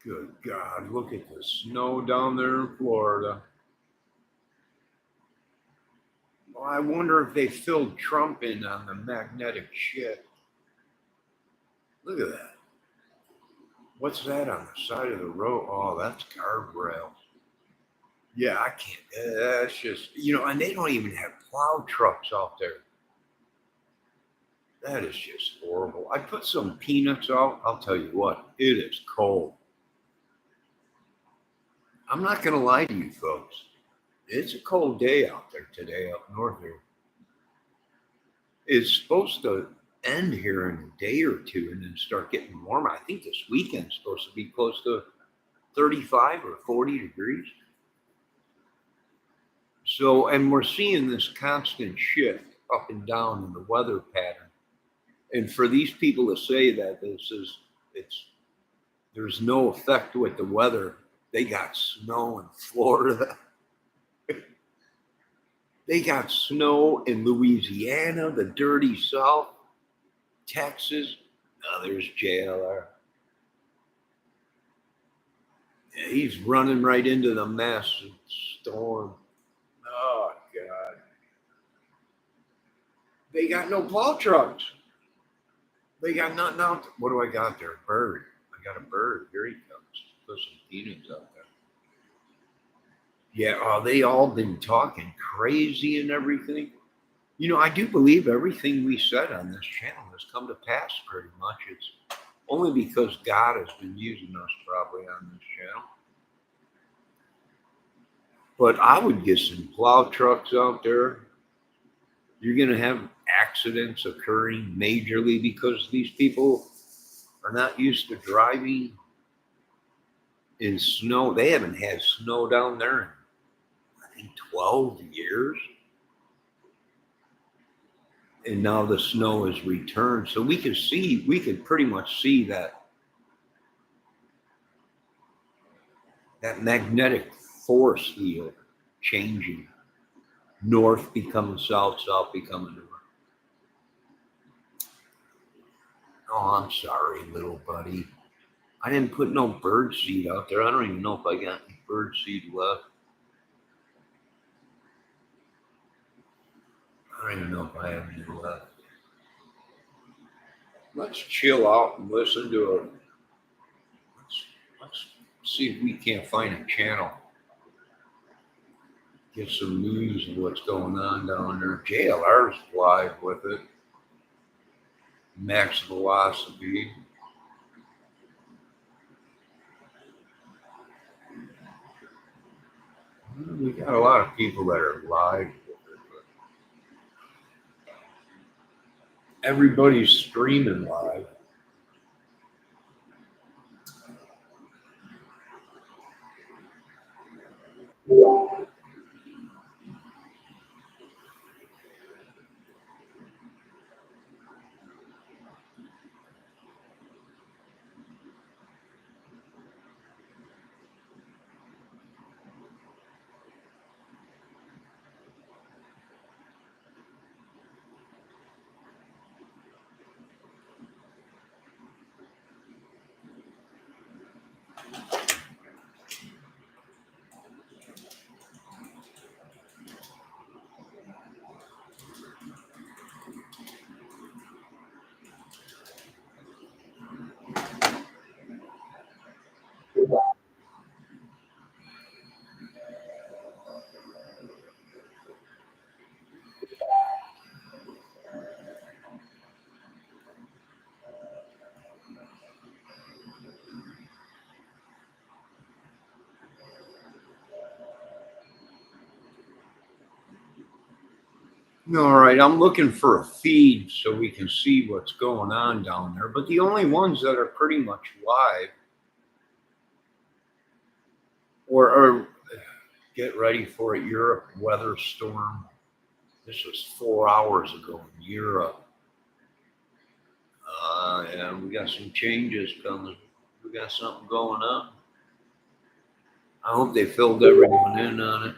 Good God, look at the snow down there in Florida. Well, I wonder if they filled Trump in on the magnetic shit. Look at that. What's that on the side of the road? Oh, that's guardrails. Yeah, I can't. That's just, and they don't even have plow trucks out there. That is just horrible. I put some peanuts out. I'll tell you what, it is cold. I'm not going to lie to you folks. It's a cold day out there today up north here. It's supposed to end here in a day or two and then start getting warmer. I think this weekend's supposed to be close to 35 or 40 degrees. So, and we're seeing this constant shift up and down in the weather pattern. And for these people to say that there's no effect with the weather, they got snow in Florida. They got snow in Louisiana, the dirty South, Texas. Now there's JLR. Yeah, he's running right into the massive storm. Oh, God. They got no plow trucks. They got nothing out there. What do I got there? Bird. I got a bird. Here he comes. Put some peanuts out there. Yeah, they all been talking crazy and everything. I do believe everything we said on this channel has come to pass pretty much. It's only because God has been using us probably on this channel. But I would get some plow trucks out there. You're going to have accidents occurring majorly because these people are not used to driving in snow. They haven't had snow down there in, I think, 12 years. And now the snow has returned. So we could pretty much see that magnetic force field changing. North becoming south, south becoming north. Oh, I'm sorry, little buddy. I didn't put no bird seed out there. I don't even know if I got any bird seed left. I don't even know if I have any left. Let's chill out and listen to it. Let's see if we can't find a channel. Get some news of what's going on down there. JLR's live with it. Max velocity. We got a lot of people that are live with it, but everybody's streaming live. All right, I'm looking for a feed so we can see what's going on down there. But the only ones that are pretty much live or get ready for it, Europe weather storm. This was 4 hours ago in Europe. Yeah, we got some changes coming. We got something going on. I hope they filled everyone in on it.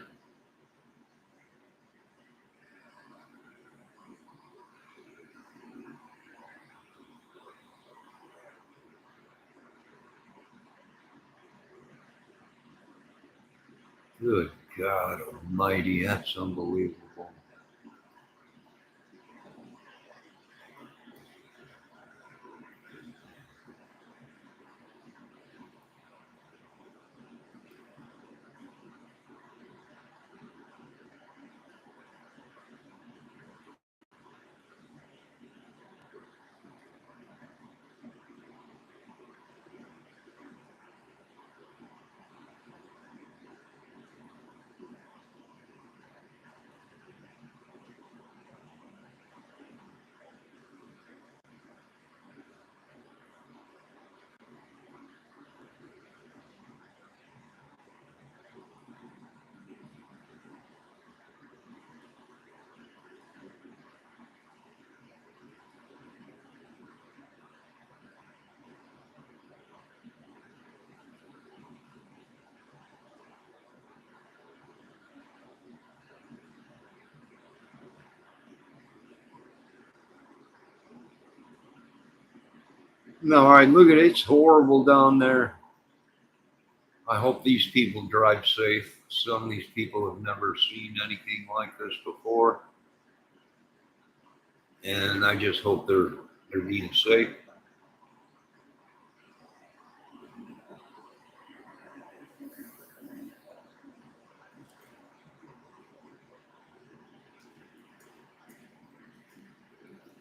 Good God Almighty, that's unbelievable. No, all right, look at it. It's horrible down there. I hope these people drive safe. Some of these people have never seen anything like this before. And I just hope they're being safe.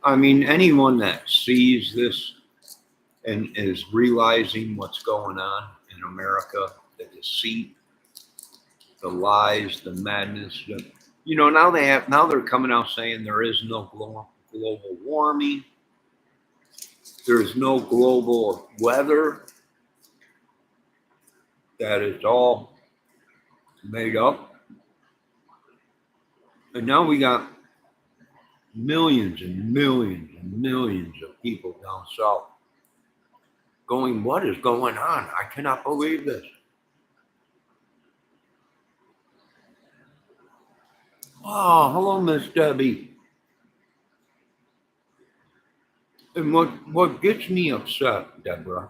I mean, anyone that sees this and is realizing what's going on in America, the deceit, the lies, the madness, now they're coming out saying there is no global warming, there's no global weather, that it's all made up. And now we got millions and millions and millions of people down south going, what is going on? I cannot believe this. Oh, hello, Miss Debbie. And what gets me upset, Deborah,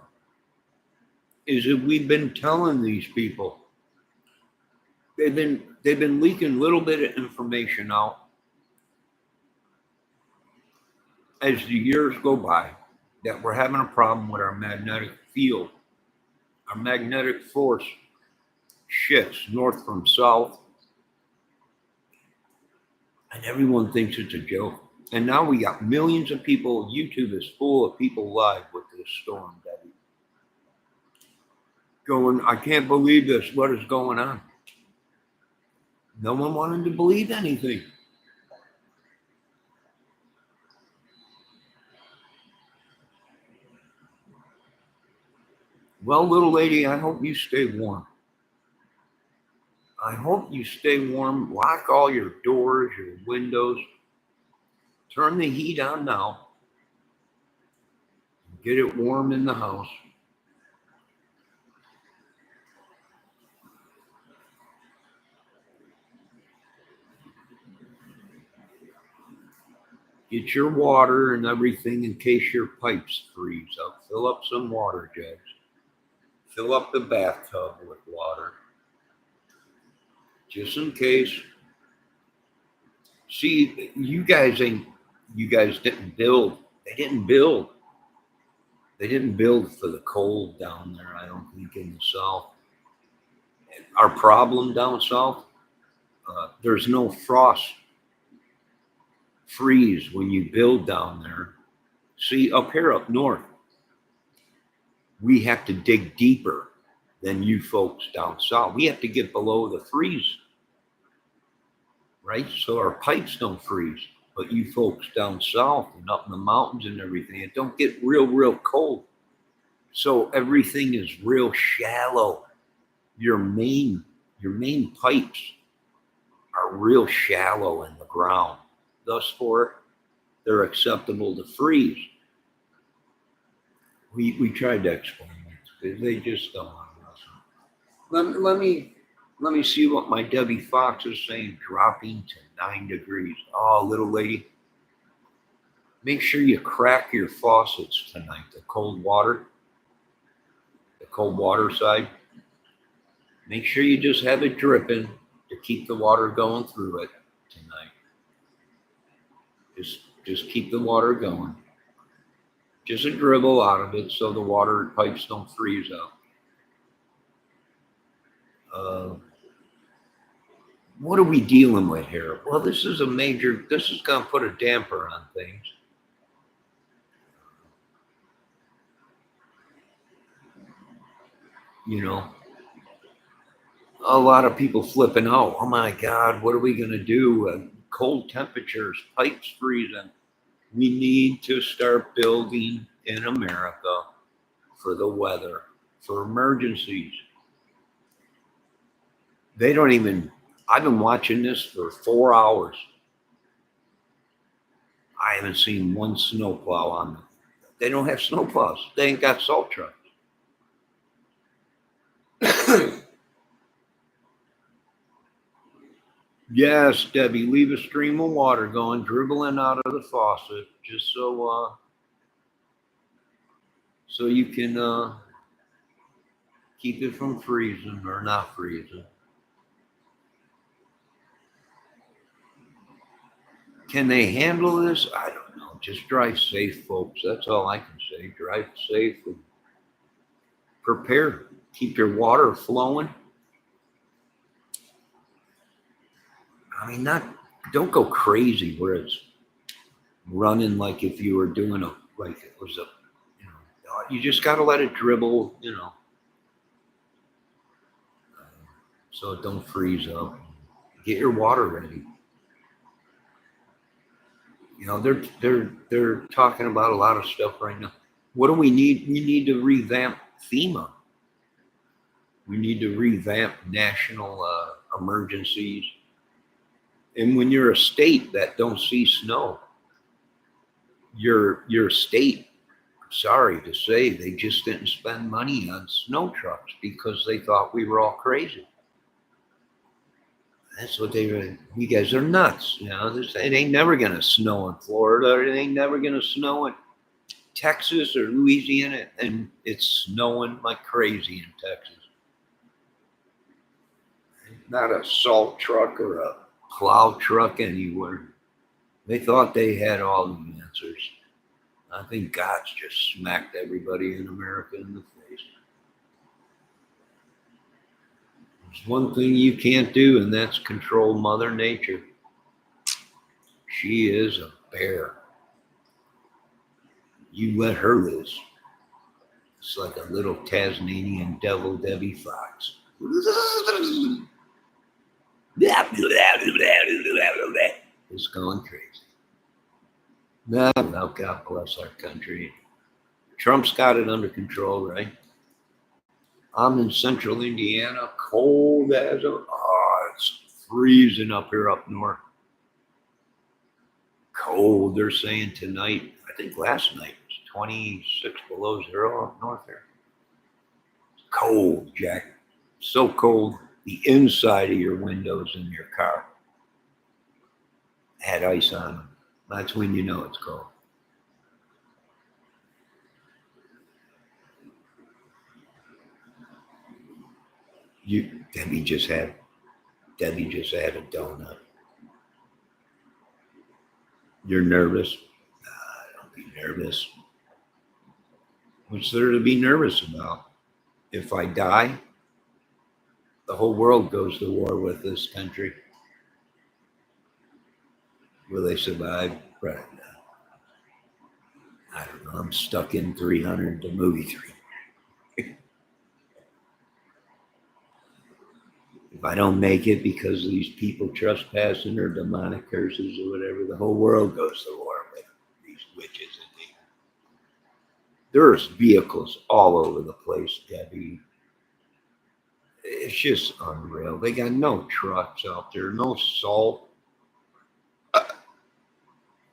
is that we've been telling these people, they've been leaking little bit of information out as the years go by that we're having a problem with our magnetic field. Our magnetic force shifts north from south, and everyone thinks it's a joke. And now we got millions of people. YouTube is full of people live with this storm, Debbie. Going, I can't believe this. What is going on? No one wanted to believe anything. Well, little lady, I hope you stay warm. I hope you stay warm. Lock all your doors, your windows. Turn the heat on now. Get it warm in the house. Get your water and everything in case your pipes freeze up. Fill up some water jugs. Fill up the bathtub with water. Just in case. See, you guys didn't build. They didn't build. They didn't build for the cold down there, I don't think, in the south. Our problem down south, there's no frost freeze when you build down there. See, up here up north, we have to dig deeper than you folks down south. We have to get below the freeze, right? So our pipes don't freeze. But you folks down south and up in the mountains and everything, it don't get real cold. So everything is real shallow. Your main pipes are real shallow in the ground. Thus for they're acceptable to freeze. We tried to explain it. They just don't want to listen. Let me see what my Debbie Fox is saying. Dropping to 9 degrees. Oh, little lady. Make sure you crack your faucets tonight. The cold water side. Make sure you just have it dripping to keep the water going through it tonight. Just keep the water going. Just a dribble out of it so the water pipes don't freeze up. What are we dealing with here? Well, this is going to put a damper on things. You know, a lot of people flipping out. Oh my God, what are we going to do? Cold temperatures, pipes freezing. We need to start building in America for the weather, for emergencies. They don't even, I've been watching this for 4 hours. I haven't seen one snowplow on them. They don't have snowplows. They ain't got salt trucks. Yes, Debbie, leave a stream of water going, dribbling out of the faucet, just so you can keep it from freezing or not freezing. Can they handle this? I don't know. Just drive safe, folks. That's all I can say. Drive safe and prepare. Keep your water flowing. I mean, don't go crazy where it's running like if you were doing like it was you just got to let it dribble, so it don't freeze up. Get your water ready. They're talking about a lot of stuff right now. What do we need? We need to revamp FEMA. We need to revamp national emergencies. And when you're a state that don't see snow, your state, sorry to say, they just didn't spend money on snow trucks because they thought we were all crazy. That's what they were. You guys are nuts. It ain't never going to snow in Florida. It ain't never going to snow in Texas or Louisiana. And it's snowing like crazy in Texas. Not a salt truck or a plow truck anywhere. They thought they had all the answers. I think God's just smacked everybody in America in the face. There's one thing you can't do, and that's control Mother Nature. She is a bear. You let her loose. It's like a little Tasmanian devil Debbie Fox. It's going crazy. No, God bless our country. Trump's got it under control, right? I'm in central Indiana, cold as it's freezing up here up north. Cold, they're saying tonight. I think last night was 26 below zero up north there. It's cold, Jack. So cold, the inside of your windows in your car had ice on them. That's when you know it's cold. Debbie just had a donut. You're nervous? Don't be nervous. What's there to be nervous about? If I die, the whole world goes to war with this country. Will they survive? Right now. I don't know. I'm stuck in 300, the movie 3. If I don't make it because of these people trespassing or demonic curses or whatever, the whole world goes to war with these witches and demons. There's vehicles all over the place, Debbie. It's just unreal. They got no trucks out there, no salt.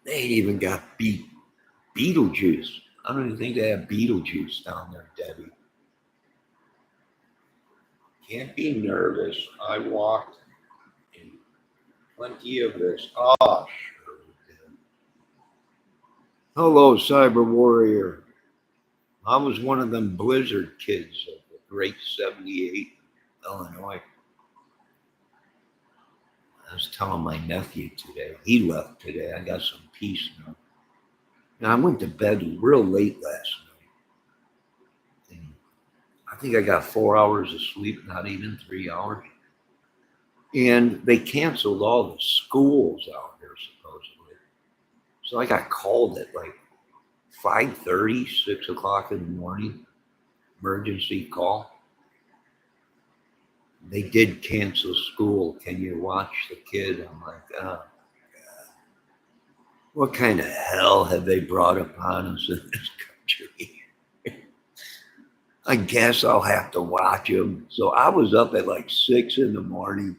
They ain't even got Beetlejuice. I don't even think they have Beetlejuice down there, Debbie. Can't be nervous. I walked in plenty of this. Oh, sure did. Hello, Cyber Warrior. I was one of them Blizzard kids of the great 78. Illinois. I was telling my nephew today. He left today. I got some peace now. Now I went to bed real late last night. And I think I got 4 hours of sleep, not even 3 hours. And they canceled all the schools out here supposedly. So I got called at like 5:30, 6 o'clock in the morning, emergency call. They did cancel school. Can you watch the kid? I'm like, oh, what kind of hell have they brought upon us in this country? I guess I'll have to watch him. So I was up at like 6 in the morning.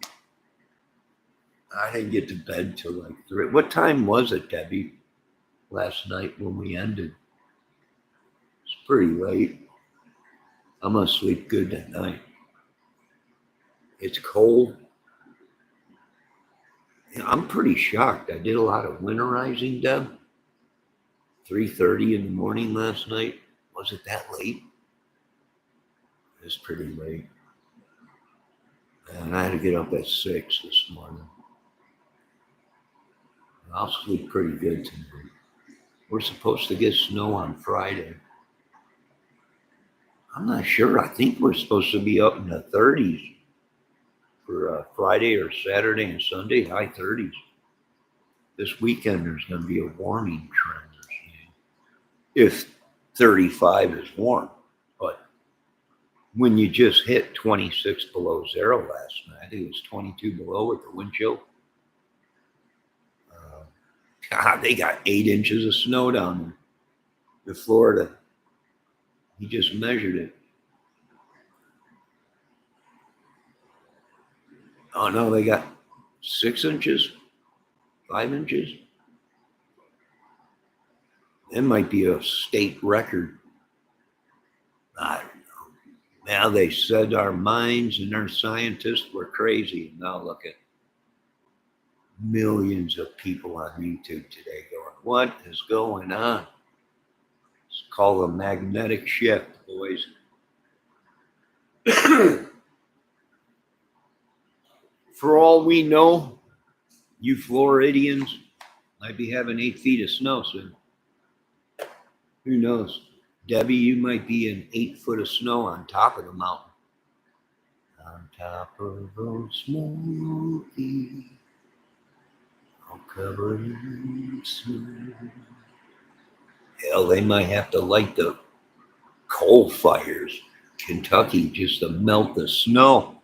I didn't get to bed till like 3. What time was it, Debbie, last night when we ended? It's pretty late. I'm going to sleep good at night. It's cold. I'm pretty shocked. I did a lot of winterizing, Deb. 3:30 in the morning last night. Was it that late? It was pretty late. And I had to get up at 6 this morning. I'll sleep pretty good tonight. We're supposed to get snow on Friday. I'm not sure. I think we're supposed to be up in the 30s for Friday or Saturday and Sunday, high 30s. This weekend there's going to be a warming trend. If 35 is warm. But when you just hit 26 below zero last night, I think it was 22 below with the wind chill. God, they got 8 inches of snow down there in Florida. He just measured it. Oh no, they got 6 inches, 5 inches. It might be a state record. I don't know. Now they said our minds and our scientists were crazy. Now look at millions of people on YouTube today going, what is going on? It's called a magnetic shift, boys. For all we know, you Floridians might be having 8 feet of snow soon. Who knows? Debbie, you might be in 8 foot of snow on top of the mountain. On top of those smoky, all covered in snow. Hell, they might have to light the coal fires, Kentucky, just to melt the snow.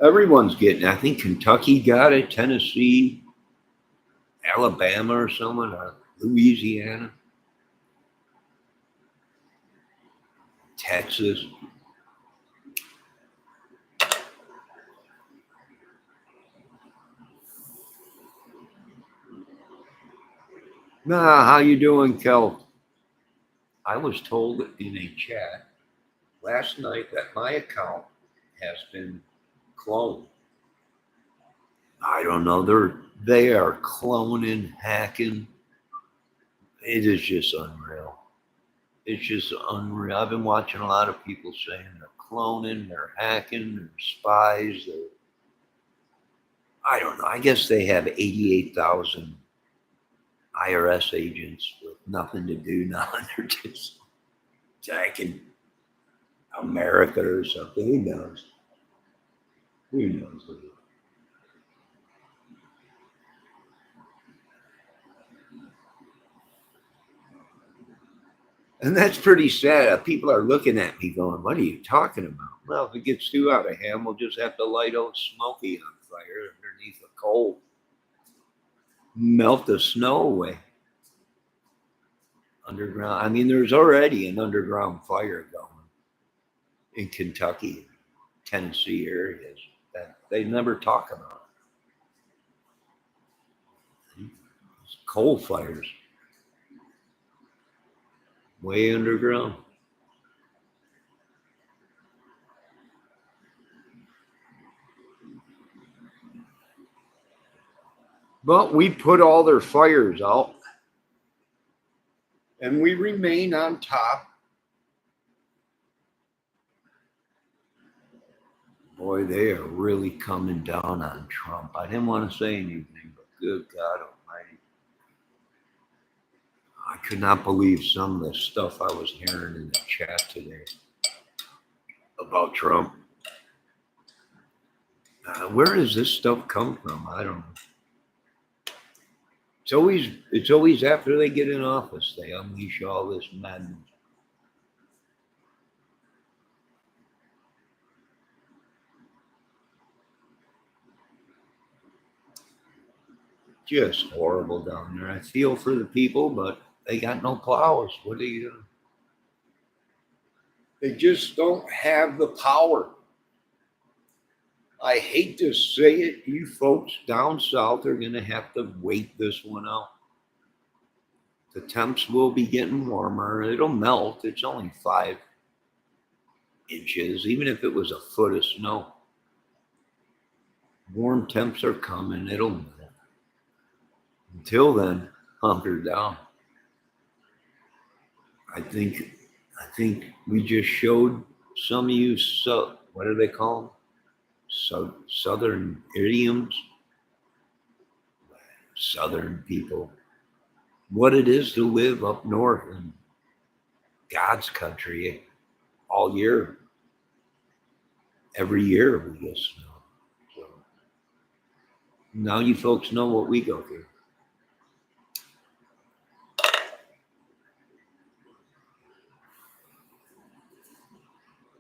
Everyone's getting it. I think Kentucky got it, Tennessee, Alabama or someone, or Louisiana, Texas. Nah, how you doing, Kel? I was told in a chat last night that my account has been cloned. I don't know. They are cloning, hacking. It is just unreal. It's just unreal. I've been watching a lot of people saying they're cloning, they're hacking, they're spies. I don't know. I guess they have 88,000 IRS agents with nothing to do now. They're just attacking America or something. Who knows? Who knows? And that's pretty sad. People are looking at me going, what are you talking about? Well, if it gets too out of hand, we'll just have to light old Smokey on fire underneath a coal. Melt the snow away. Underground. I mean, there's already an underground fire going in Kentucky, Tennessee areas that they never talk about. It's coal fires way underground. But we put all their fires out and we remain on top Boy, they are really coming down on Trump. I didn't want to say anything, but good God Almighty. I could not believe some of the stuff I was hearing in the chat today about Trump. Where does this stuff come from? I don't know. It's always after they get in office they unleash all this madness. Just horrible down there. I feel for the people, but they got no plows. What are you doing? They just don't have the power. I hate to say it, you folks down south are going to have to wait this one out. The temps will be getting warmer. It'll melt. It's only 5 inches, even if it was a foot of snow. Warm temps are coming. It'll melt. Until then, hunker down. I think we just showed some of you, what do they call them? Southern idioms, Southern people, what it is to live up north in God's country all year. Every year we get snow. So now you folks know what we go through.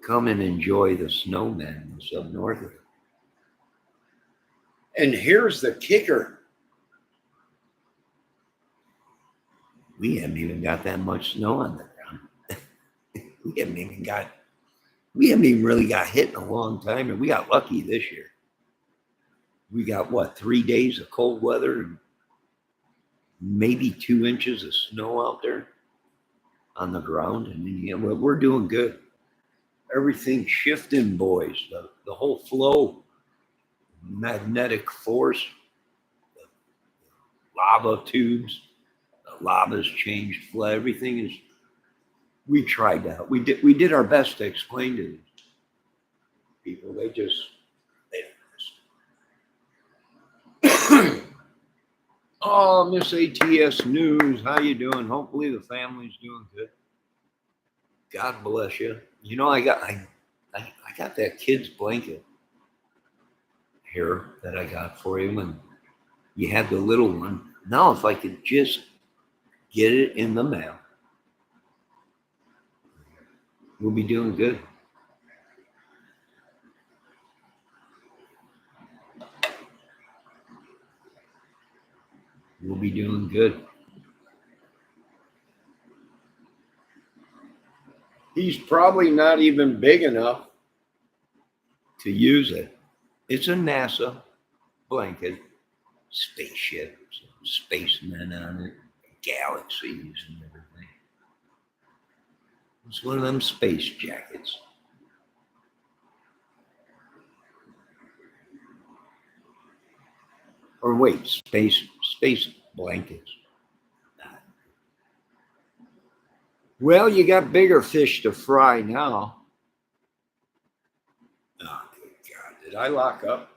Come and enjoy the snowmen up north of it. And here's the kicker. We haven't even got that much snow on the ground. we haven't even really got hit in a long time, and we got lucky this year. We got 3 days of cold weather and maybe 2 inches of snow out there on the ground, and we're doing good. Everything's shifting, boys. The whole flow, magnetic force, the lava tubes, the lava's changed flow. Everything is. We tried that. We did our best to explain to these people. They don't listen. Oh, Miss ATS News, how you doing? Hopefully the family's doing good. God bless you. You know, I got that kid's blanket here that I got for you when you had the little one. Now, if I could just get it in the mail, we'll be doing good. We'll be doing good. He's probably not even big enough to use it. It's a NASA blanket, spaceship, spacemen on it, galaxies and everything. It's one of them space jackets. Or wait, space blankets. Well, you got bigger fish to fry now. Oh, good God. Did I lock up?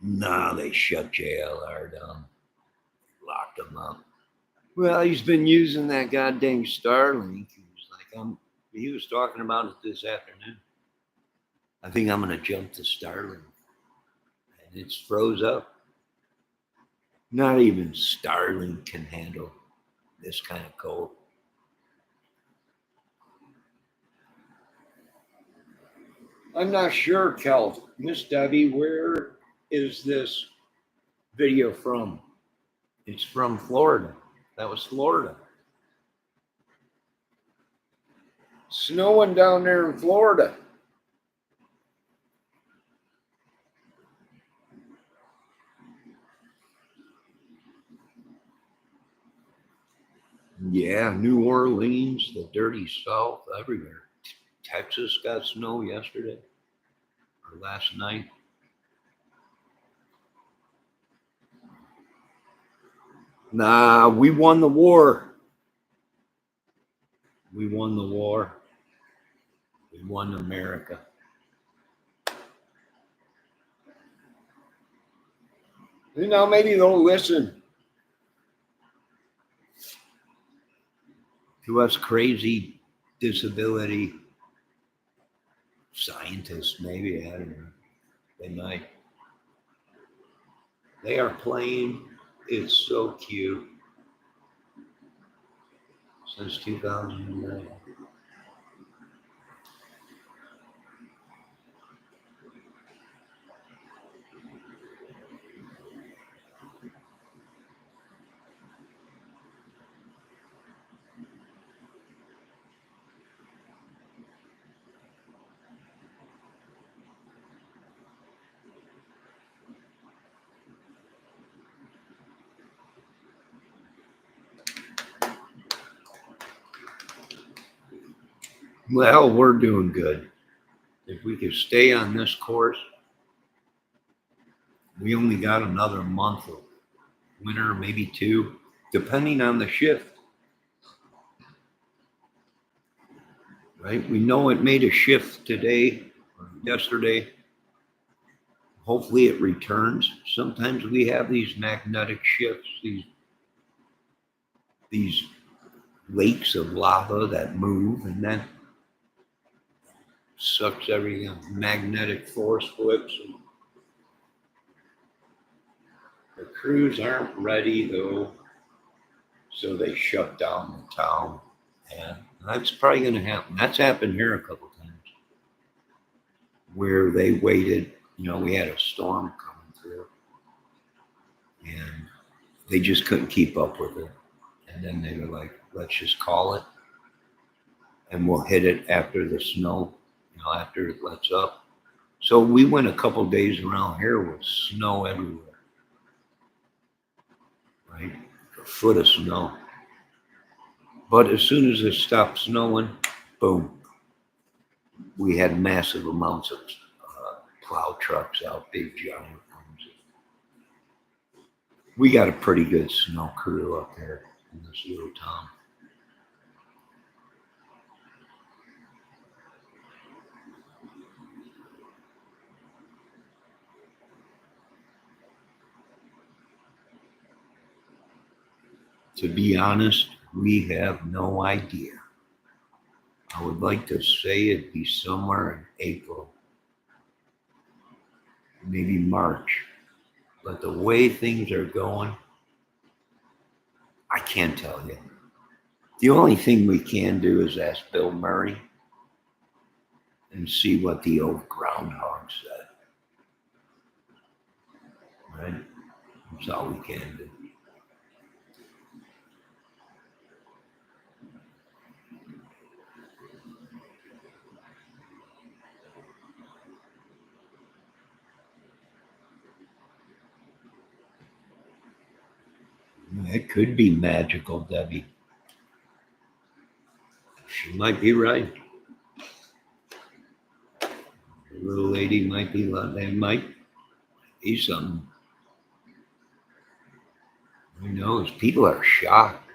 Nah, they shut JLR down. Locked him up. Well, he's been using that goddamn Starlink. He was talking about it this afternoon. I think I'm going to jump to Starlink. And it's froze up. Not even Starlink can handle this kind of cold. I'm not sure, Kel. Miss Debbie, where is this video from? It's from Florida. That was Florida. Snowing down there in Florida. Yeah, New Orleans, the dirty South, everywhere. Texas got snow yesterday or last night. Nah, we won the war. We won the war. We won America. You know, maybe they'll listen to us crazy disability scientists. Maybe, I don't know. They might. They are playing. It's so cute. Since 2009. Well, we're doing good. If we could stay on this course, we only got another month of winter, maybe two, depending on the shift. Right? We know it made a shift today or yesterday. Hopefully it returns. Sometimes we have these magnetic shifts, these lakes of lava that move and then sucks everything. Magnetic force flips. The crews aren't ready though, so they shut down the town. And that's probably going to happen. That's happened here a couple times where they waited. You know, we had a storm coming through and they just couldn't keep up with it. And then they were like, let's just call it and we'll hit it after the snow, you know, after it lets up. So we went a couple days around here with snow everywhere, right? A foot of snow. But as soon as it stopped snowing, boom, we had massive amounts of plow trucks out, big giant ones. We got a pretty good snow crew up here in this little town. To be honest, we have no idea. I would like to say it'd be somewhere in April, maybe March. But the way things are going, I can't tell you. The only thing we can do is ask Bill Murray and see what the old groundhog said. Right? That's all we can do. It could be magical, Debbie. She might be right. The little lady might be, they might be something. Who knows? People are shocked.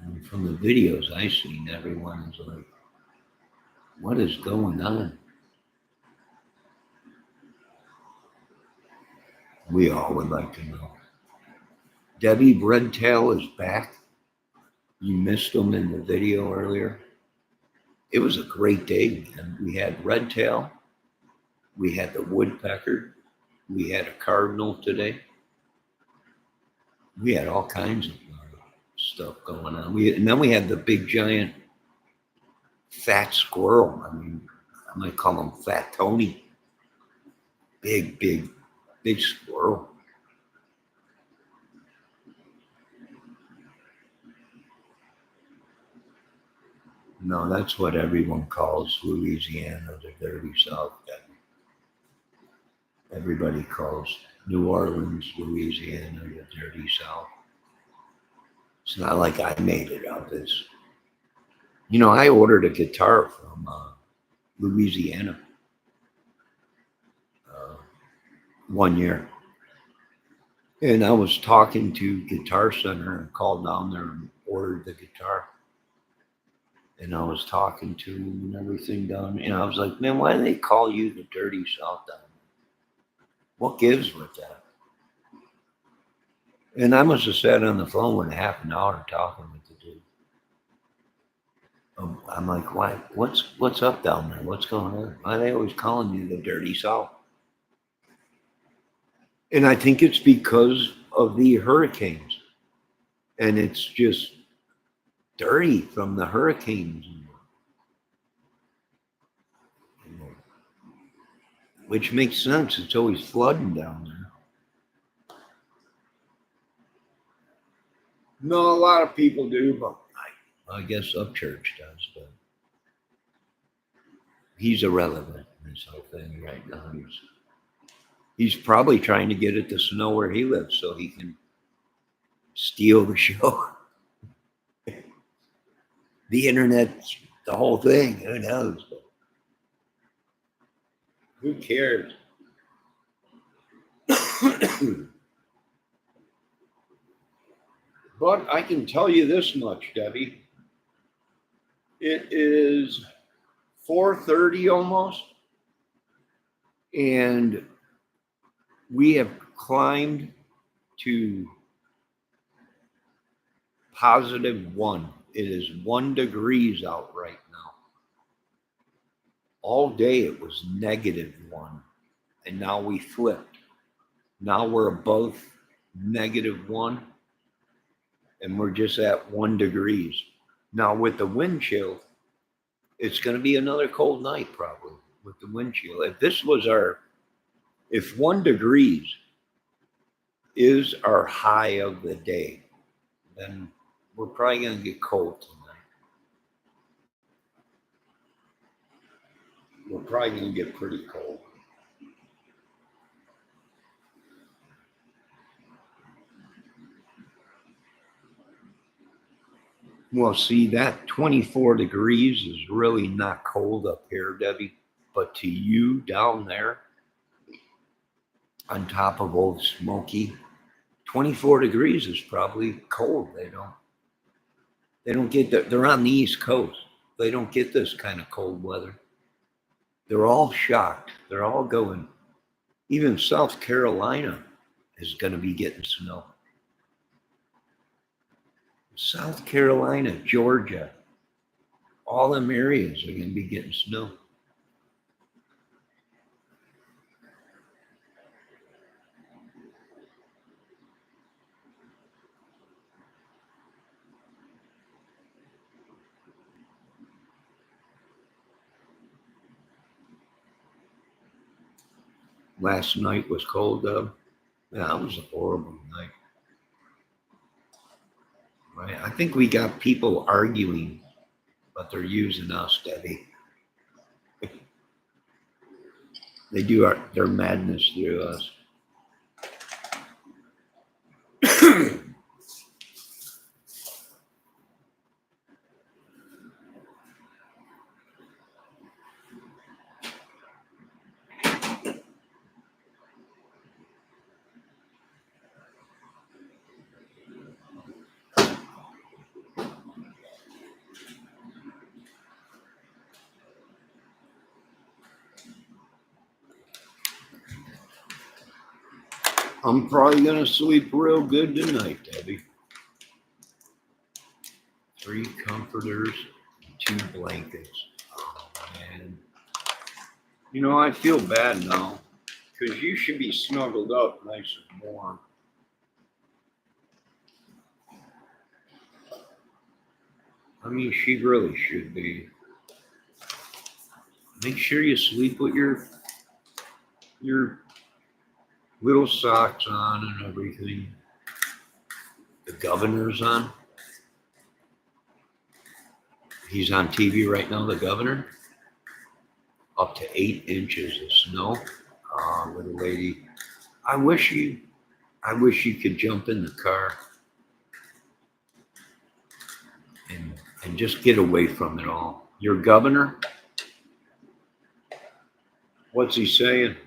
And from the videos I've seen, everyone is like, what is going on? We all would like to know. Debbie Redtail is back. You missed him in the video earlier. It was a great day, man. We had redtail, we had the woodpecker, we had a cardinal today. We had all kinds of stuff going on. And then we had the big giant fat squirrel. I mean, I might call him Fat Tony. Big squirrel. No, that's what everyone calls Louisiana, the dirty South. Everybody calls New Orleans, Louisiana, the dirty South. It's not like I made it up. It's, you know, I ordered a guitar from Louisiana 1 year. And I was talking to Guitar Center and called down there and ordered the guitar. And I was talking to him and everything down. And I was like, man, why do they call you the Dirty South down there? What gives with that? And I must have sat on the phone with half an hour talking with the dude. I'm like, why? What's up down there? What's going on? Why are they always calling you the Dirty South? And I think it's because of the hurricanes. And it's just dirty from the hurricanes. Which makes sense. It's always flooding down there. No, a lot of people do, but I guess Upchurch does. But he's irrelevant in this whole thing right now. He's probably trying to get it to snow where he lives so he can steal the show. The internet, the whole thing. Who knows? Who cares? But I can tell you this much, Debbie. It is 4:30 almost, and we have climbed to +1. It is 1 degrees out right now. All day it was -1, and now we flipped. Now we're above -1, and we're just at 1 degrees. Now with the wind chill, it's going to be another cold night probably with the wind chill. If 1 degrees is our high of the day, then we're probably going to get cold tonight. We're probably going to get pretty cold. Well, see, that 24 degrees is really not cold up here, Debbie. But to you down there on top of Old Smoky, 24 degrees is probably cold. They don't get that. They're on the East Coast. They don't get this kind of cold weather. They're all shocked. They're all going. Even South Carolina is going to be getting snow. South Carolina, Georgia, all them areas are going to be getting snow. Last night was cold, yeah, it was a horrible night. Right? I think we got people arguing, but they're using us, Debbie. They do their madness through us. I'm probably going to sleep real good tonight, Debbie. 3 comforters, 2 blankets. Oh, man. You know, I feel bad now because you should be snuggled up nice and warm. I mean, she really should be. Make sure you sleep with your little socks on and everything. The governor's on. He's on TV right now, the governor. Up to 8 inches of snow. Little lady. I wish you could jump in the car and just get away from it all. Your governor? What's he saying?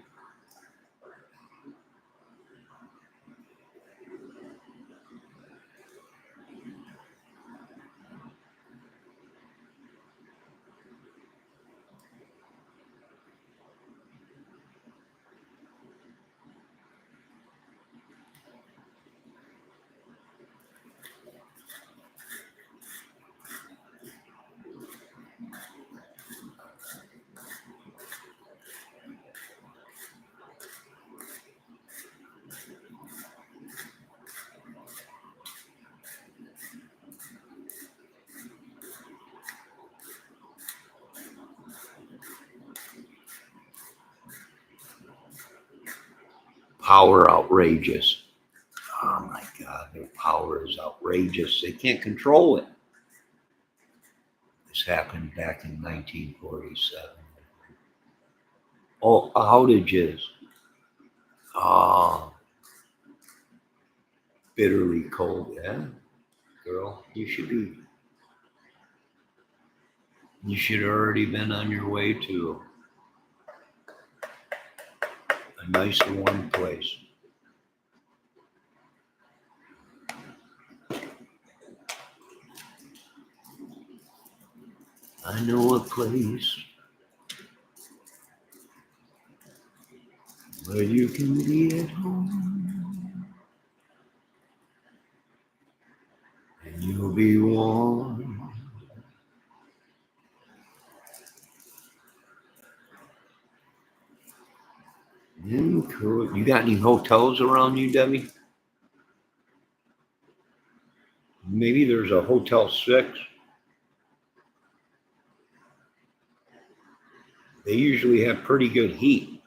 Power outrageous. Oh my God, their power is outrageous. They can't control it. This happened back in 1947. Oh, outages. Oh, bitterly cold. Yeah, girl, you should have already been on your way to a nice warm place. I know a place where you can be at home and you'll be warm. Cool. You got any hotels around you, Debbie? Maybe there's a Hotel 6. They usually have pretty good heat.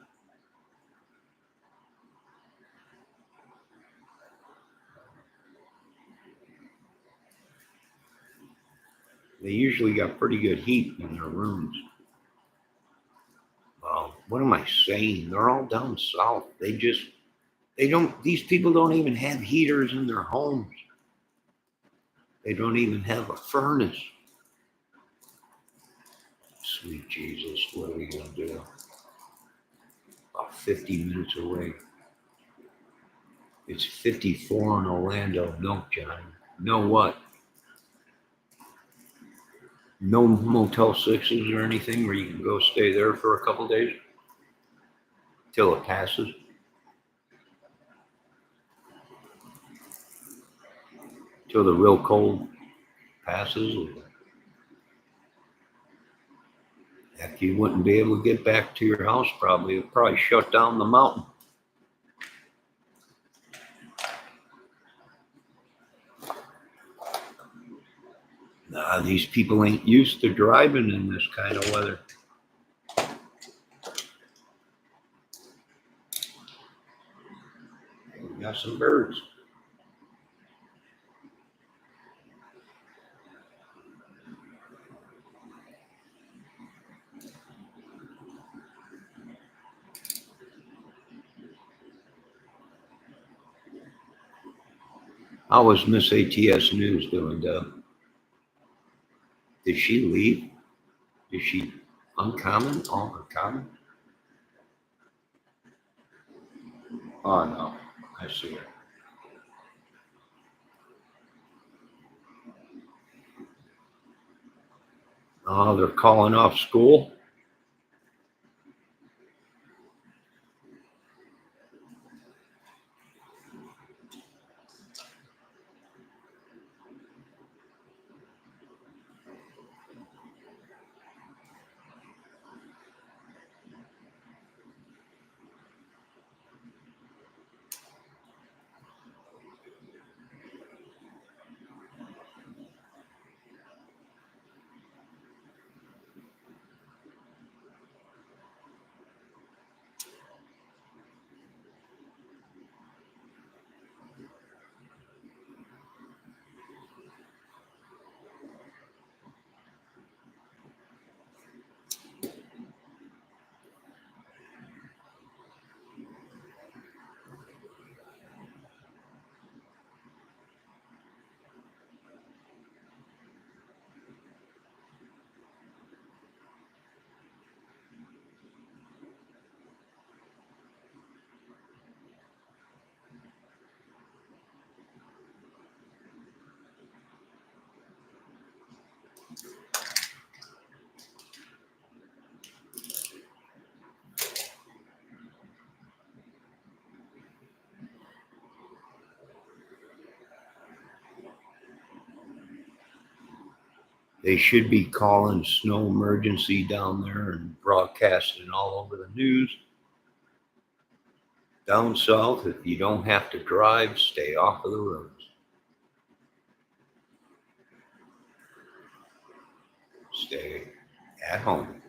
They usually got pretty good heat in their rooms. What am I saying? They're all down south. These people don't even have heaters in their homes. They don't even have a furnace. Sweet Jesus, what are we going to do? About 50 minutes away. It's 54 in Orlando. No, John. No what? No Motel 6s or anything where you can go stay there for a couple days till it passes. Till the real cold passes. After you wouldn't be able to get back to your house, probably. It'd probably shut down the mountain. Nah, these people ain't used to driving in this kind of weather. We got some birds. How was Miss ATS News doing, Deb? Did she leave? Is she uncommon? All uncommon? Oh, no. I see her. Oh, they're calling off school? They should be calling snow emergency down there and broadcasting all over the news. Down south, if you don't have to drive, stay off of the roads. Stay at home.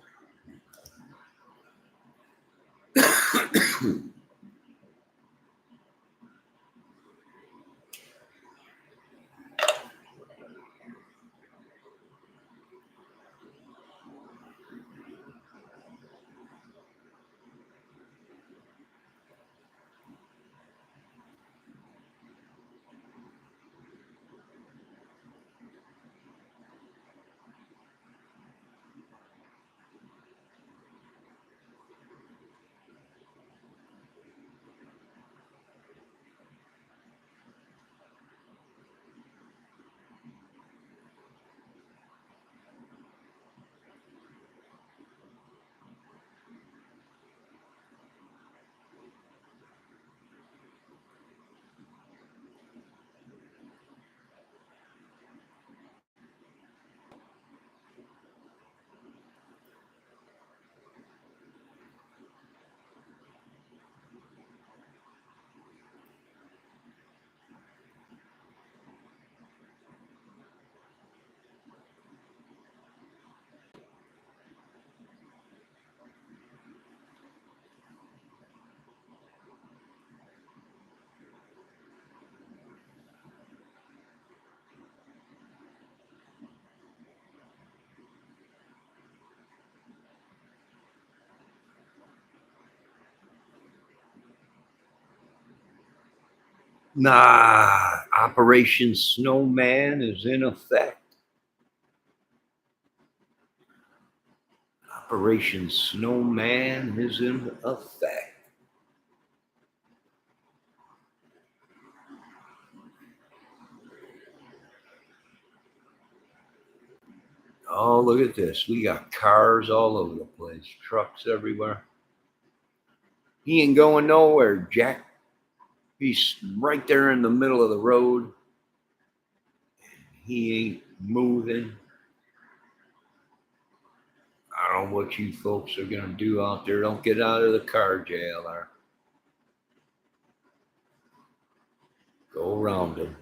Nah, Operation Snowman is in effect. Operation Snowman is in effect. Oh, look at this. We got cars all over the place, trucks everywhere. He ain't going nowhere, Jack. He's right there in the middle of the road. He ain't moving. I don't know what you folks are going to do out there. Don't get out of the car, JLR. Go around him.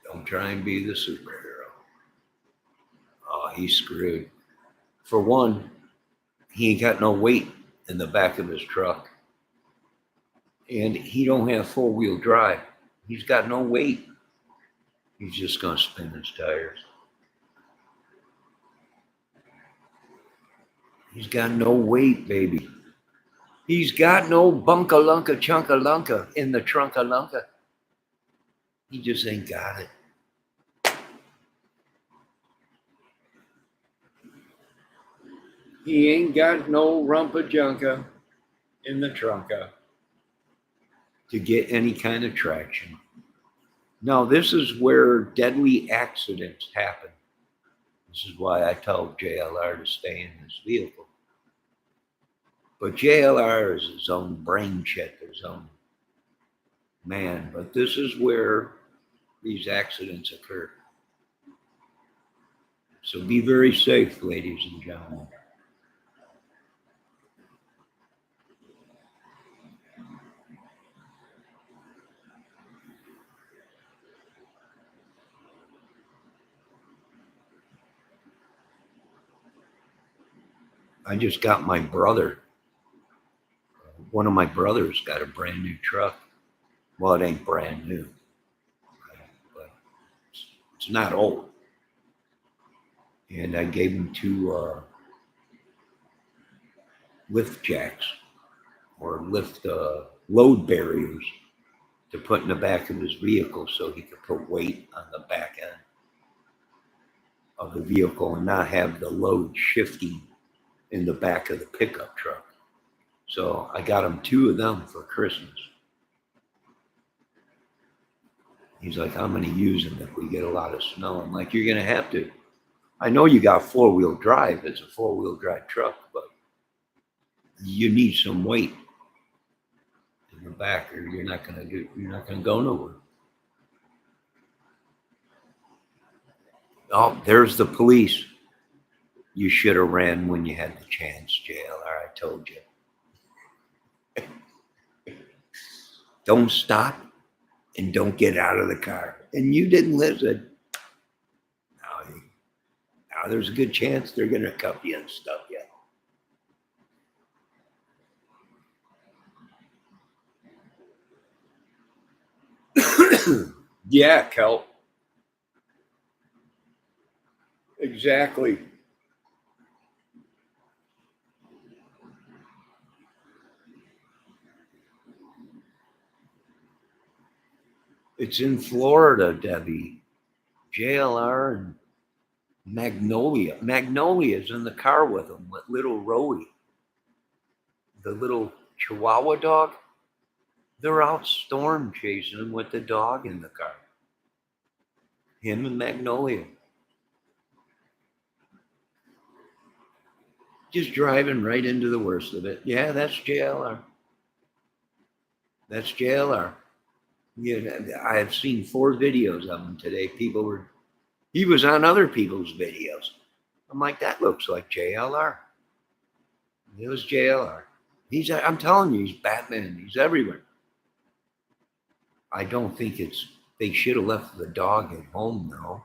Don't try and be the superhero. Oh, he's screwed. For one, he ain't got no weight in the back of his truck. And he don't have four-wheel drive. He's got no weight. He's just going to spin his tires. He's got no weight, baby. He's got no bunka-lunka chunka-lunka in the trunka-lunka. He just ain't got it. He ain't got no rumpa-junka in the trunka to get any kind of traction. Now, this is where deadly accidents happen. This is why I told JLR to stay in his vehicle. But JLR is his own brain chip, his own man. But this is where these accidents occur. So be very safe, ladies and gentlemen. I just got my brother. One of my brothers got a brand new truck. Well, it ain't brand new, but it's not old. And I gave him two lift jacks or lift load barriers to put in the back of his vehicle so he could put weight on the back end of the vehicle and not have the load shifting in the back of the pickup truck. So I got him two of them for Christmas. He's like, I'm going to use them if we get a lot of snow. I'm like, you're going to have to. I know you got four-wheel drive. It's a four-wheel drive truck, but you need some weight in the back or you're not going to go nowhere. Oh, there's the police. You should have ran when you had the chance, JLR. I told you. Don't stop and don't get out of the car. And you didn't listen. Now there's a good chance they're going to cuff you and stuff you. Yeah, Kelp. Exactly. It's in Florida, Debbie. JLR and Magnolia. Magnolia's in the car with him, with little Rowie, the little Chihuahua dog. They're out storm chasing him with the dog in the car. Him and Magnolia. Just driving right into the worst of it. Yeah, that's JLR. That's JLR. Yeah, I have seen 4 videos of him today. He was on other people's videos. I'm like, that looks like JLR. It was JLR. I'm telling you, he's Batman. He's everywhere. I don't think they should have left the dog at home, though.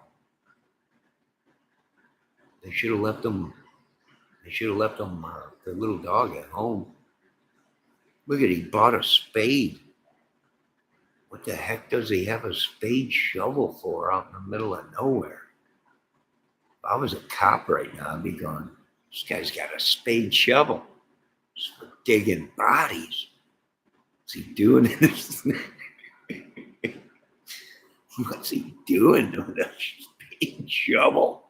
They should have left him, the little dog at home. Look at, he bought a spade. What the heck does he have a spade shovel for out in the middle of nowhere? If I was a cop right now, I'd be going, this guy's got a spade shovel. It's for digging bodies. What's he doing in this? What's he doing with a big shovel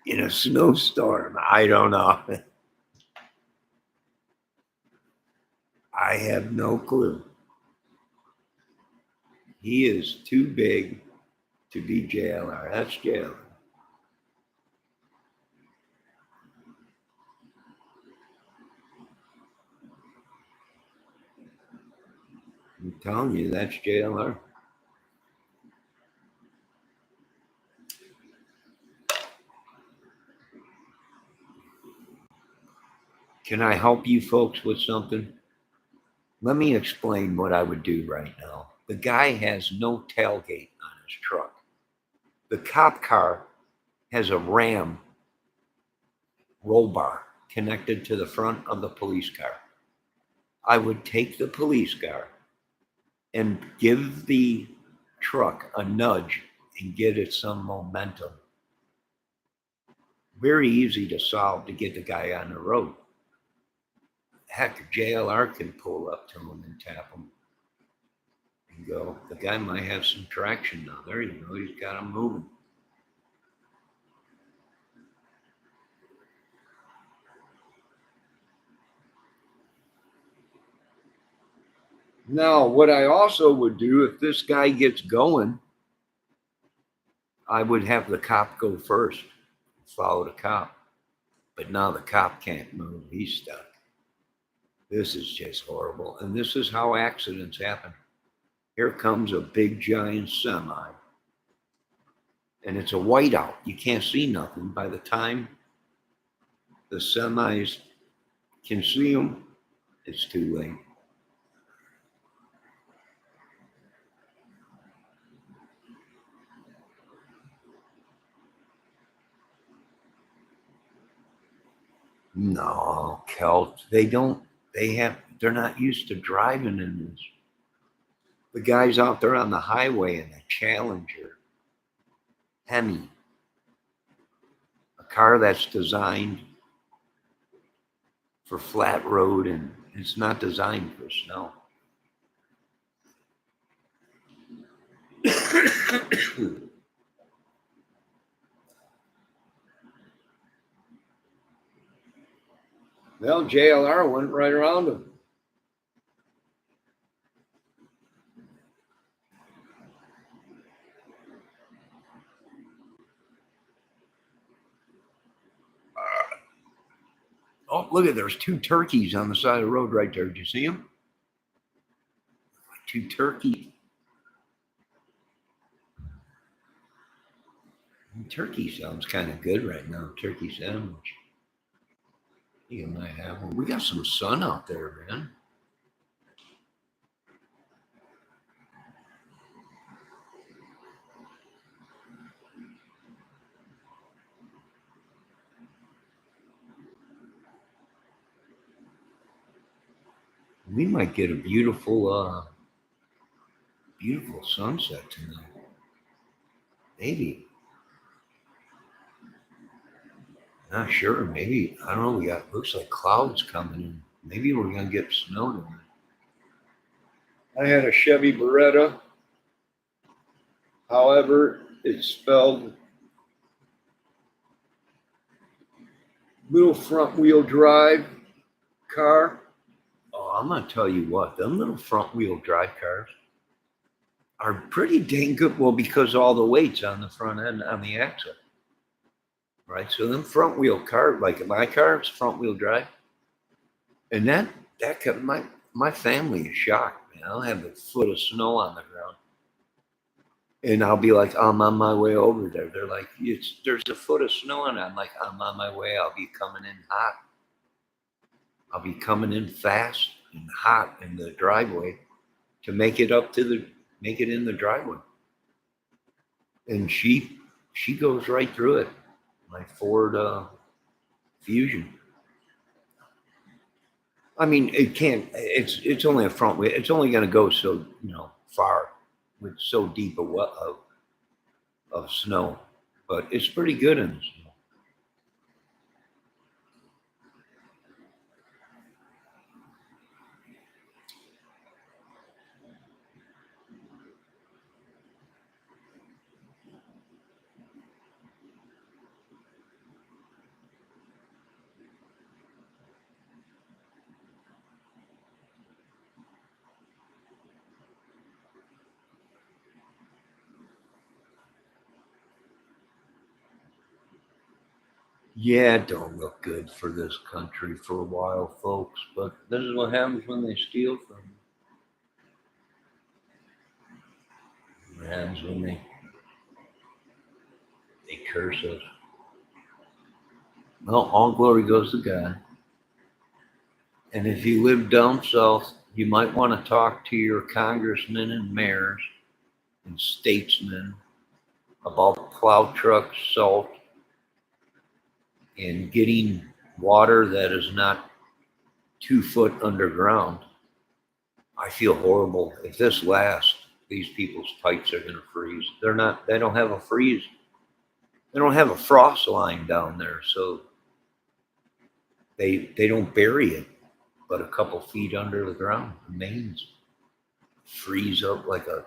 in a snowstorm? I don't know. I have no clue. He is too big to be JLR. That's JLR. I'm telling you, that's JLR. Can I help you folks with something? Let me explain what I would do right now. The guy has no tailgate on his truck. The cop car has a ram roll bar connected to the front of the police car. I would take the police car and give the truck a nudge and get it some momentum. Very easy to solve to get the guy on the road. Heck, JLR can pull up to him and tap him and go. The guy might have some traction now. There you go. He's got him moving. Now, what I also would do if this guy gets going, I would have the cop go first, follow the cop. But now the cop can't move. He's stuck. This is just horrible. And this is how accidents happen. Here comes a big giant semi. And it's a whiteout. You can't see nothing. By the time the semis can see them, it's too late. No, Celt. They're not used to driving in this. The guys out there on the highway in a Challenger, Hemi, a car that's designed for flat road and it's not designed for snow. Well, JLR went right around him. Oh, look at there's two turkeys on the side of the road right there. Did you see them? Two turkeys. Turkey sounds kind of good right now. Turkey sandwich. You might have one. We got some sun out there, man. We might get a beautiful sunset tonight. Maybe. Not sure. Maybe. I don't know. Looks like clouds coming in. Maybe we're gonna get snow tonight. I had a Chevy Beretta. However, it's spelled little front wheel drive car. Oh, I'm gonna tell you what, them little front wheel drive cars are pretty dang good. Well, because all the weight's on the front end on the axle. Right? So them front wheel car, like my car, it's front wheel drive. And that kept my family is shocked, man. I'll have a foot of snow on the ground. And I'll be like, I'm on my way over there. They're like, there's a foot of snow on it. I'm like, I'm on my way. I'll be coming in hot. I'll be coming in fast and hot in the driveway to make it in the driveway. And she goes right through it. My Ford Fusion. I mean, it can't. It's only a front wheel. It's only going to go so far with so deep of snow, but it's pretty good in the snow. Yeah, it don't look good for this country for a while, folks. But this is what happens when they steal from you. What happens when they curse us. Well, all glory goes to God. And if you live down south, you might want to talk to your congressmen and mayors and statesmen about plow trucks, salt, and getting water that is not 2 foot underground. I feel horrible. If this lasts, these people's pipes are going to freeze. They don't have a freeze. They don't have a frost line down there. So they don't bury it, but a couple feet under the ground. The mains freeze up like a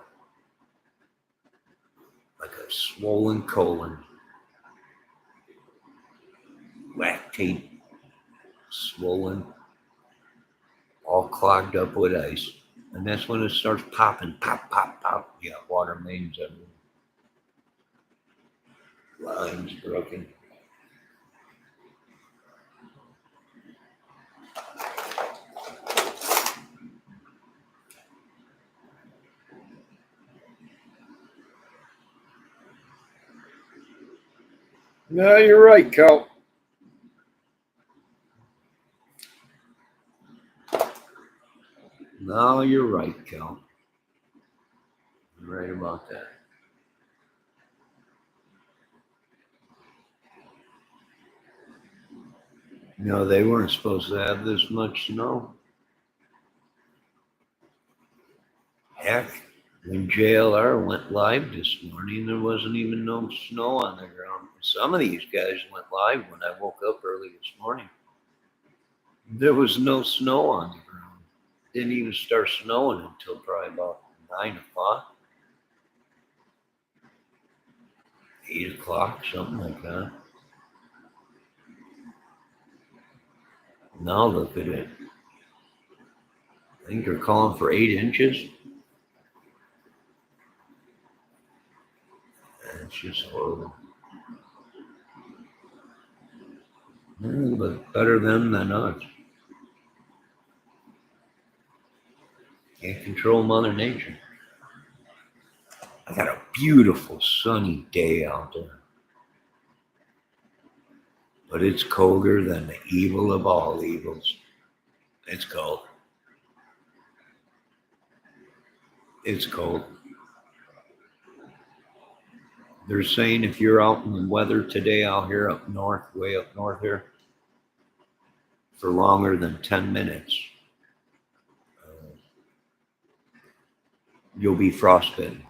swollen colon, lactate, swollen, all clogged up with ice. And that's when it starts popping, pop, pop, pop. Yeah, water mains everywhere. Lines broken. No, you're right, Cal. No, you're right, Cal. You're right about that. No, they weren't supposed to have this much snow. Heck, when JLR went live this morning, there wasn't even no snow on the ground. Some of these guys went live when I woke up early this morning. There was no snow on the ground. Didn't even start snowing until probably about 9 o'clock, 8 o'clock, something like that. Now look at it. I think they're calling for 8 inches. It's just horrible. But better them than us. Can't control Mother Nature. I got a beautiful sunny day out there, but it's colder than the evil of all evils. It's cold. It's cold. They're saying if you're out in the weather today out here up north, way up north here, for longer than 10 minutes, you'll be frostbitten.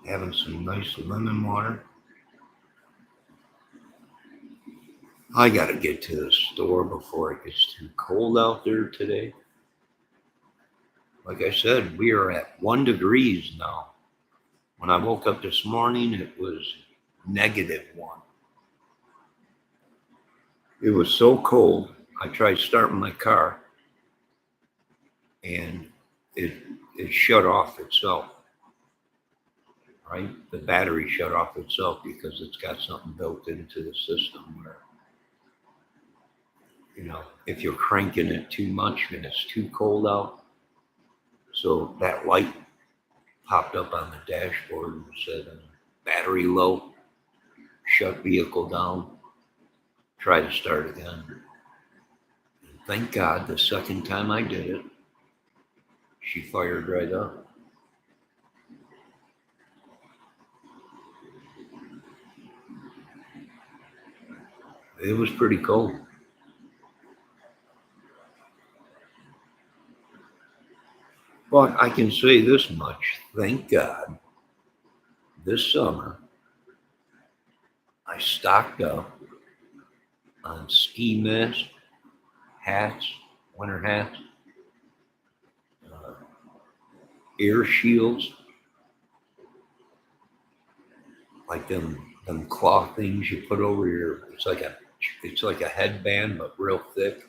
having some nice lemon water. I got to get to the store before it gets too cold out there today. Like I said, we are at 1 degree now. When I woke up this morning, it was -1. It was so cold. I tried starting my car and it shut off itself. Right? The battery shut off itself because it's got something built into the system where, if you're cranking it too much and it's too cold out, so that light popped up on the dashboard and said, battery low, shut vehicle down, try to start again. And thank God the second time I did it, she fired right up. It was pretty cold. But I can say this much, thank God, this summer, I stocked up on ski masks, hats, winter hats, uh, air shields, like them cloth things you put over your. It's like a headband but real thick.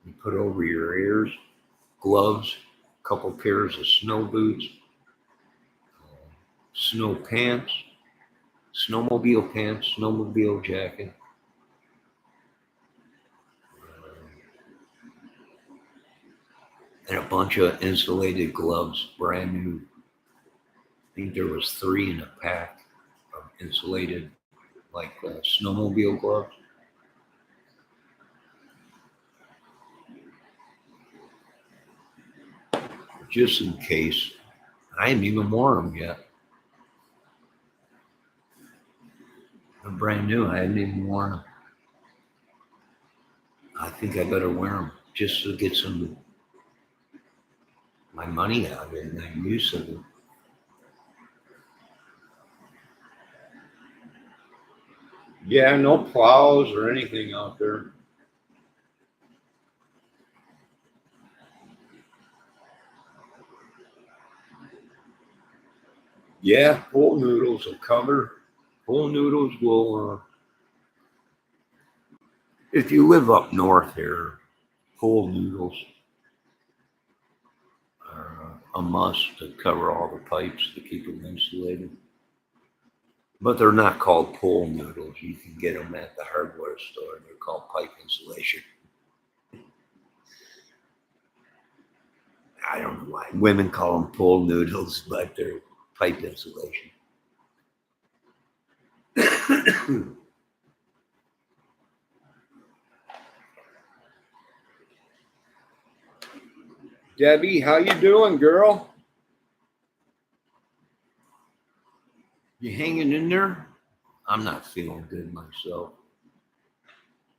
You put over your ears, gloves, a couple pairs of snow boots, snow pants, snowmobile jacket. And a bunch of insulated gloves, brand new. I think there was 3 in a pack of insulated, like snowmobile gloves. Just in case. I haven't even worn them yet. They're brand new. I hadn't even worn them. I think I better wear them just to get some my money out of it and I'm used to it. Yeah, no plows or anything out there. Yeah, pool noodles will cover. Pool noodles will, if you live up north here, pool noodles are a must to cover all the pipes to keep them insulated. But they're not called pool noodles. You can get them at the hardware store. They're called pipe insulation. I don't know why women call them pool noodles, but they're pipe insulation. Debbie, how you doing, girl? You hanging in there? I'm not feeling good myself.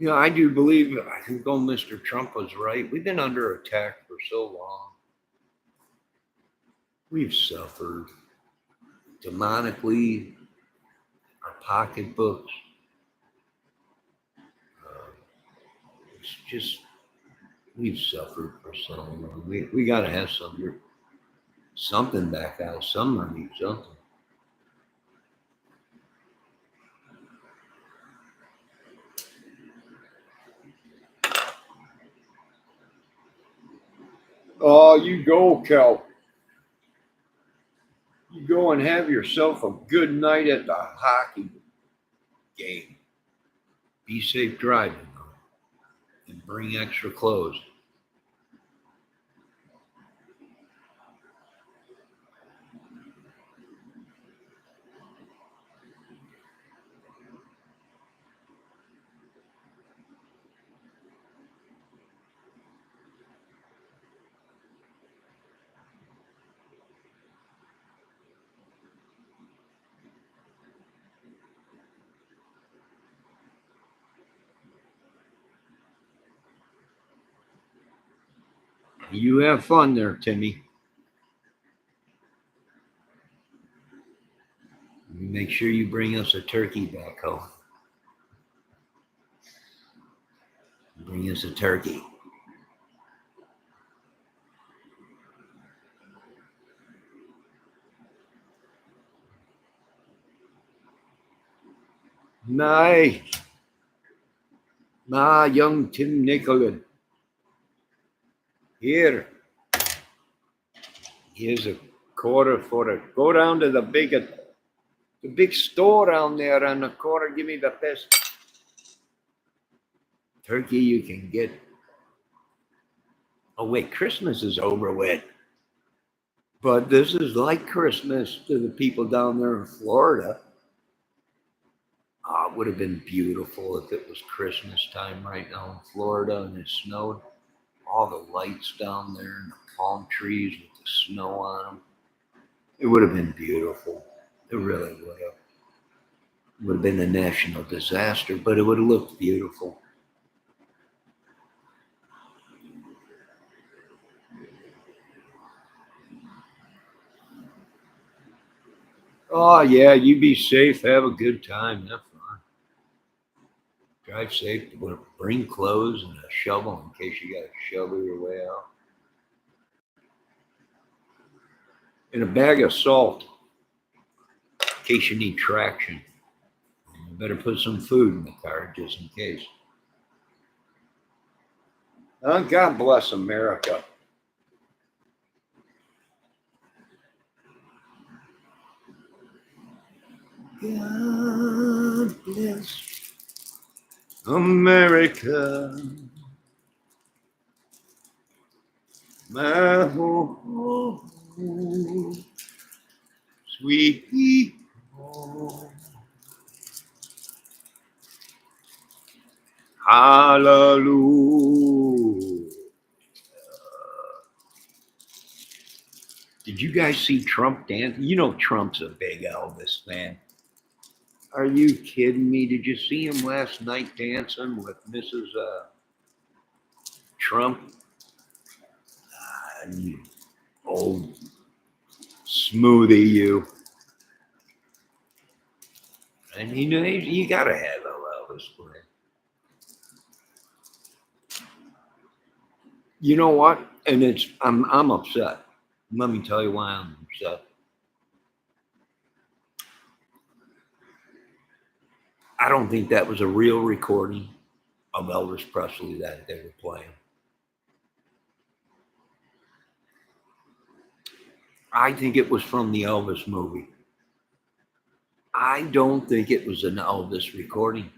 I do believe, I think old Mr. Trump was right. We've been under attack for so long. We've suffered demonically, our pocketbooks. It's just, we've suffered for so long. We got to have something back out, some money, something. Oh, you go, Kel. You go and have yourself a good night at the hockey game. Be safe driving and bring extra clothes. You have fun there, Timmy. Make sure you bring us a turkey back home. Bring us a turkey. Nice. Young Tim Nicolin. Here's a quarter for it. Go down to the big store down there on the corner. Give me the best turkey you can get. Oh wait, Christmas is over with. But this is like Christmas to the people down there in Florida. It would have been beautiful if it was Christmas time right now in Florida and it snowed. All the lights down there and the palm trees with the snow on them. It would have been beautiful. It really would have. It would have been a national disaster, but it would have looked beautiful. Oh, yeah, you be safe. Have a good time. Have fun. Drive safe. Bring clothes and a shovel in case you got to shovel your way out. And a bag of salt in case you need traction. You better put some food in the car just in case. God bless America. God bless America. My home, sweet home. Hallelujah. Did you guys see Trump dance? You know Trump's a big Elvis fan. Are you kidding me? Did you see him last night dancing with Mrs. Trump? You old smoothie, you. And you gotta have a Elvis play. You know what? And I'm upset. Let me tell you why I'm upset. I don't think that was a real recording of Elvis Presley that they were playing. I think it was from the Elvis movie. I don't think it was an Elvis recording.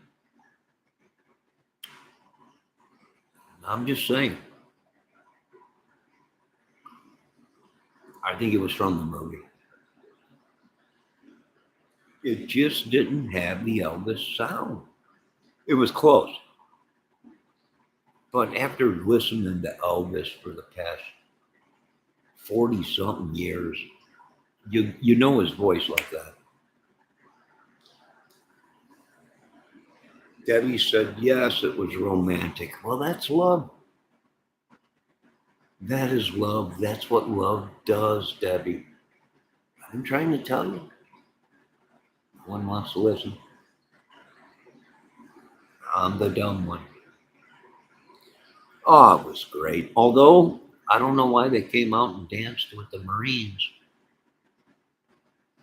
I'm just saying. I think it was from the movie. It just didn't have the Elvis sound. It was close. But after listening to Elvis for the past 40 something years, you know his voice like that. Debbie said, yes, it was romantic. Well, that's love. That is love. That's what love does, Debbie. I'm trying to tell you. No one wants to listen. I'm the dumb one. Oh, it was great. Although, I don't know why they came out and danced with the Marines.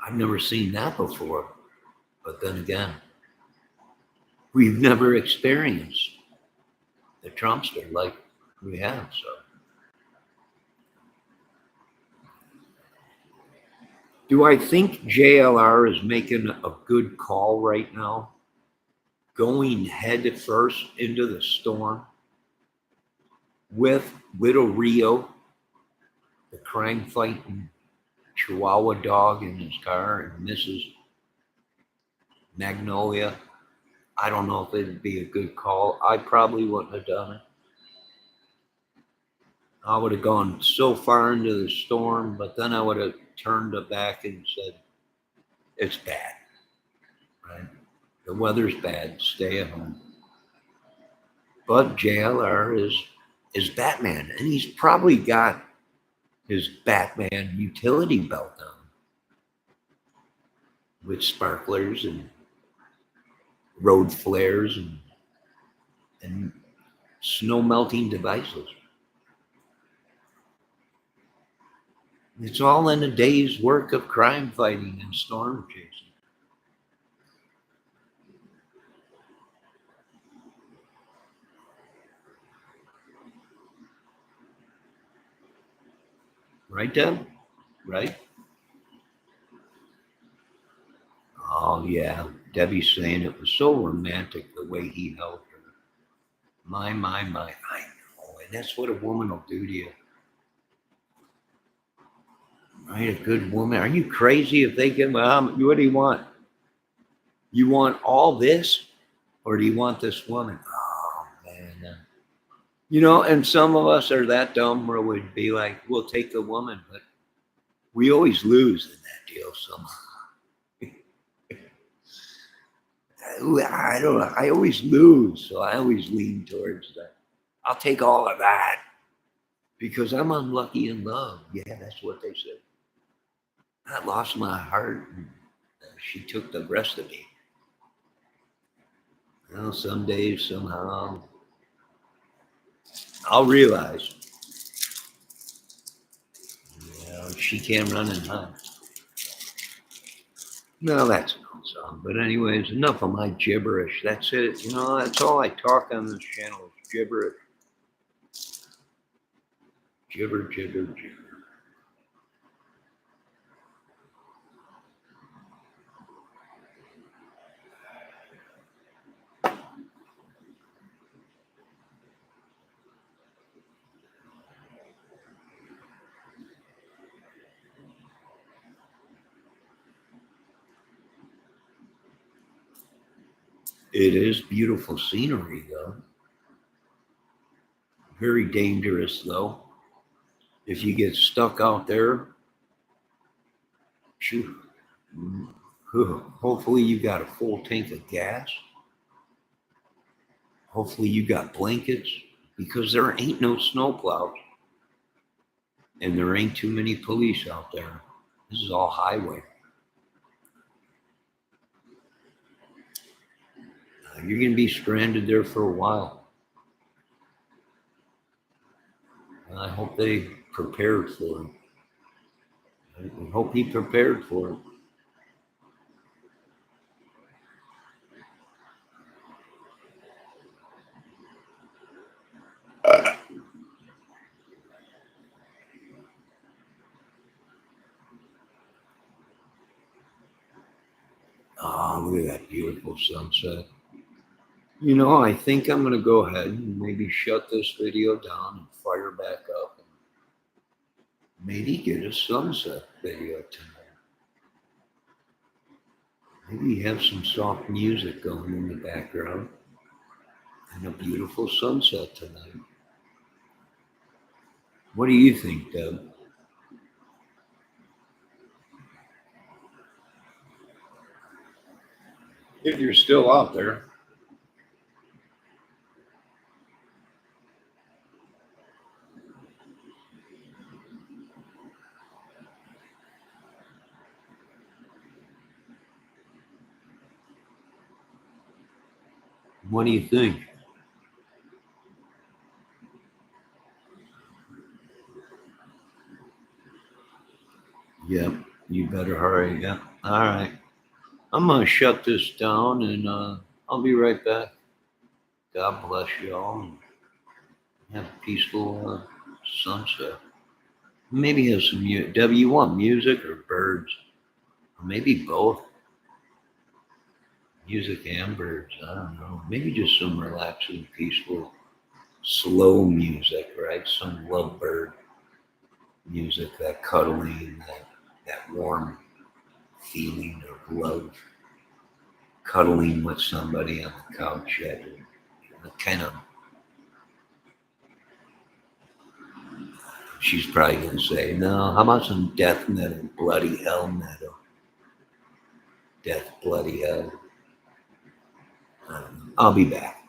I've never seen that before. But then again, we've never experienced the Trumpster like we have, so. Do I think JLR is making a good call right now? Going head first into the storm with Widow Rio, the crime fighting Chihuahua dog in his car, and Mrs. Magnolia. I don't know if it'd be a good call. I probably wouldn't have done it. I would have gone so far into the storm, but then I would have turned it back and said, it's bad, right? The weather's bad, stay at home. But JLR is Batman, and he's probably got his Batman utility belt on. with sparklers and road flares and snow melting devices. It's all in a day's work of crime fighting and storm chasing. Right, Deb? Right? Oh, yeah. Debbie's saying it was so romantic the way he held her. My. I know. And that's what a woman will do to you. Right? A good woman. Are you crazy if they give, what do you want? You want all this? Or do you want this woman? Oh, man. And some of us are that dumb where we'd be like, we'll take the woman, but we always lose in that deal somehow. I don't know. I always lose, so I always lean towards that. I'll take all of that because I'm unlucky in love. Yeah, that's what they said. I lost my heart, and she took the rest of me. Some days, somehow, I'll realize, she can't run and hide. No, that's an old song. But anyways, enough of my gibberish. That's it. That's all I talk on this channel is gibberish. Gibber. It is beautiful scenery, though. Very dangerous, though. If you get stuck out there, hopefully you got a full tank of gas. Hopefully you got blankets, because there ain't no snowplows. And there ain't too many police out there. This is all highway. You're going to be stranded there for a while. And I hope they prepared for him. I hope he prepared for it. Oh, look at that beautiful sunset. I think I'm going to go ahead and maybe shut this video down and fire back up and maybe get a sunset video tonight. Maybe have some soft music going in the background and a beautiful sunset tonight. What do you think, Deb? If you're still out there. What do you think? Yep, you better hurry. Yeah. All right. I'm going to shut this down and I'll be right back. God bless you all and have a peaceful sunset. Maybe have some music. Debbie, you want music or birds? Or maybe both. Music and birds. I don't know. Maybe just some relaxing, peaceful, slow music, right? Some lovebird music, that cuddling, that warm feeling of love. Cuddling with somebody on the couch at kind of. She's probably going to say, no, how about some death metal, bloody hell metal? Death, bloody hell. I don't know. I'll be back.